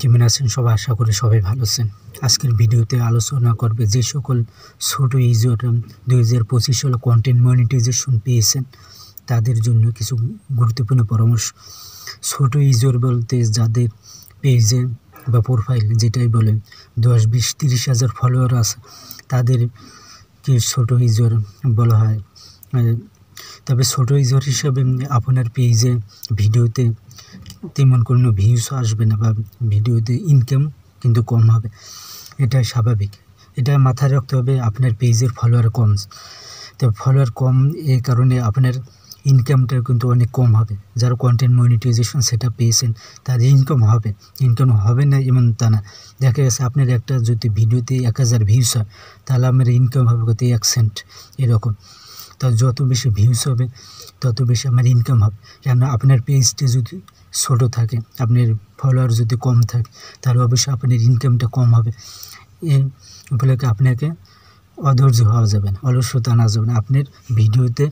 কেমন আছেন সবাই? আশা করি সবাই ভালো আছেন। আজকের ভিডিওতে আলোচনা করবে যে সকল ছোট ইউজার 2025 সালে কন্টেন্ট মনিটাইজেশন পেয়েছেন তাদের জন্য কিছু গুরুত্বপূর্ণ পরামর্শ। ছোট ইউজার বলতে যাদের পেজে বা প্রোফাইল যেটাই বলেন 10-20-30 হাজার ফলোয়ার আছে তাদেরকে ছোট ইউজার বলা হয়। তবে ছোট ইউজার হিসাবে আপনার পেজে ভিডিওতে তেমন কোনো ভিউস আসবে না বা ভিডিওতে ইনকাম কিন্তু কম হবে, এটাই স্বাভাবিক। এটা মাথায় রাখতে হবে। আপনার পেজের ফলোয়ার কম, তো ফলোয়ার কম এই কারণে আপনার ইনকামটা কিন্তু অনেক কম হবে। যারা কন্টেন্ট মনিটাইজেশন সেটা পেয়েছেন তাদের ইনকাম হবে না এমন তা না। দেখা গেছে আপনার একটা যদি ভিডিওতে 1000 ভিউস হয় তাহলে আমার ইনকাম হবে কত 1 সেন্ট এরকম। তো যত বেশি ভিউস হবে তত বেশি আমার ইনকাম হবে। কেননা আপনার পেজটি যদি ছোটো থাকে, আপনার ফলোয়ার যদি কম থাকে তাহলে অবশ্যই আপনার ইনকামটা কম হবে। এই উপলক্ষে আপনাকে অধৈর্য হওয়া যাবে না, অলসতা আনা যাবে না। আপনার ভিডিওতে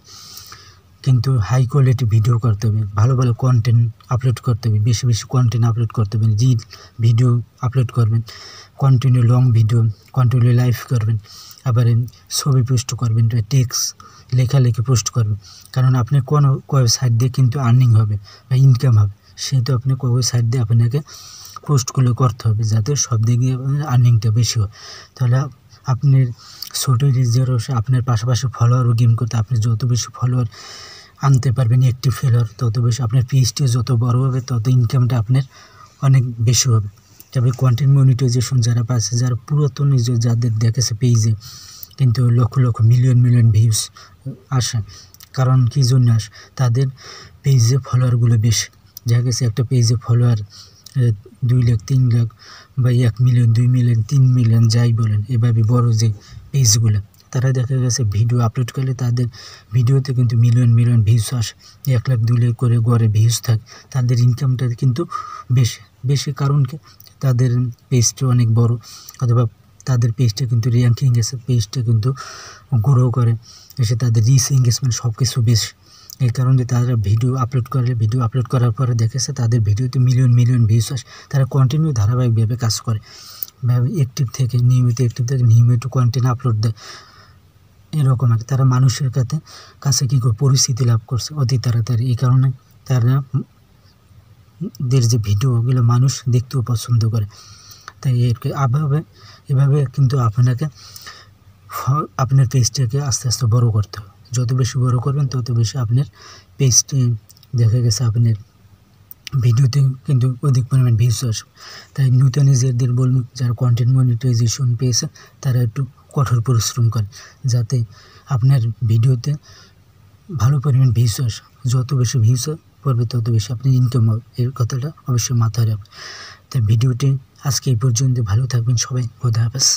কিন্তু হাই কোয়ালিটি ভিডিও করতে হবে, ভালো ভালো কন্টেন্ট আপলোড করতে হবে, বেশি বেশি কন্টেন্ট আপলোড করতে হবে। রিল ভিডিও আপলোড করবেন, continue long video, continue live করবেন, আবার ছবি পোস্ট করবেন, টেক্সট লেখালেখি পোস্ট করবেন। কারণ আপনি কোন ওয়েবসাইট দিয়ে কিন্তু আর্নিং হবে বা ইনকাম হবে, সেহেতু আপনি ওয়েবসাইট দিয়ে আপনাকে পোস্টগুলো করতে হবে যাতে সব দিকে আর্নিংটা বেশি হয়। তাহলে আপনার ছোটো রিজার্ভ আপনার পাশাপাশি ফলোয়ারও গেম করতে আপনি যত বেশি ফলোয়ার আনতে পারবেন, অ্যাক্টিভ ফলোয়ার, তত বেশি আপনার পেজটি যত বড় হবে তত ইনকামটা আপনার অনেক বেশি হবে। তবে কন্টেন্ট মনিটাইজেশন যারা পাচ্ছে, যারা পুরাতন যাদের দেখেছে পেজে কিন্তু লক্ষ লক্ষ মিলিয়ন ভিউস আসে, কারণ কী জন্য আসে? তাদের পেজে ফলোয়ারগুলো বেশি। দেখা গেছে একটা পেজে ফলোয়ার 2 লাখ 3 লাখ বা 1 মিলিয়ন 2 মিলিয়ন 3 মিলিয়ন যাই বলেন, এভাবে বড় যে পেজগুলো, তারা দেখা গেছে ভিডিও আপলোড করলে তাদের ভিডিওতে কিন্তু মিলিয়ন ভিউস আসে, 1 লাখ 2 লাখ করে গড়ে ভিউস থাকে। তাদের ইনকামটা কিন্তু বেশি কারণ কি? তাদের পেজটা অনেক বড়, অথবা তাদের পেজটা কিন্তু র্যাঙ্কিং গেছে, পেজটা কিন্তু গ্রো করে, এসে তাদের রিচ এঙ্গেজমেন্ট সব কিছু বেশি। এই কারণে তারা ভিডিও আপলোড করার পরে দেখেছে তাদের ভিডিওতে মিলিয়ন ভিউস আসে। তারা কন্টিনিউ ধারাবাহিকভাবে কাজ করে, নিয়মিত কন্টেন্ট আপলোড দেয়, এরকম আর তারা মানুষের কাছে কী করে পরিস্থিতি লাভ করছে অতি তাড়াতাড়ি। এই কারণে তাদের যে ভিডিওগুলো মানুষ দেখতেও পছন্দ করে। তাই এভাবে কিন্তু আপনাকে আপনার পেজটাকে আস্তে আস্তে বড় করতে হবে। যত বেশি বড় করবেন তত বেশি আপনার পেজটি দেখা গেছে আপনার ভিডিওতে কিন্তু অধিক পরিমাণ ভিউস আসবে। তাই নতুন ইউজারদের বলবো, যারা কন্টেন্ট মনিটাইজেশন পেয়েছে তারা একটু কঠোর পরিশ্রম করে যাতে আপনার ভিডিওতে ভালো পরিমাণ ভিউস আসে। যত বেশি ভিউস পড়বে তত বেশি আপনার ইনকাম হবে, এর কথাটা অবশ্যই মাথায় রাখবেন। তাই ভিডিওটি আজকে এই পর্যন্ত। ভালো থাকবেন সবাই, খোদা হাফেজ।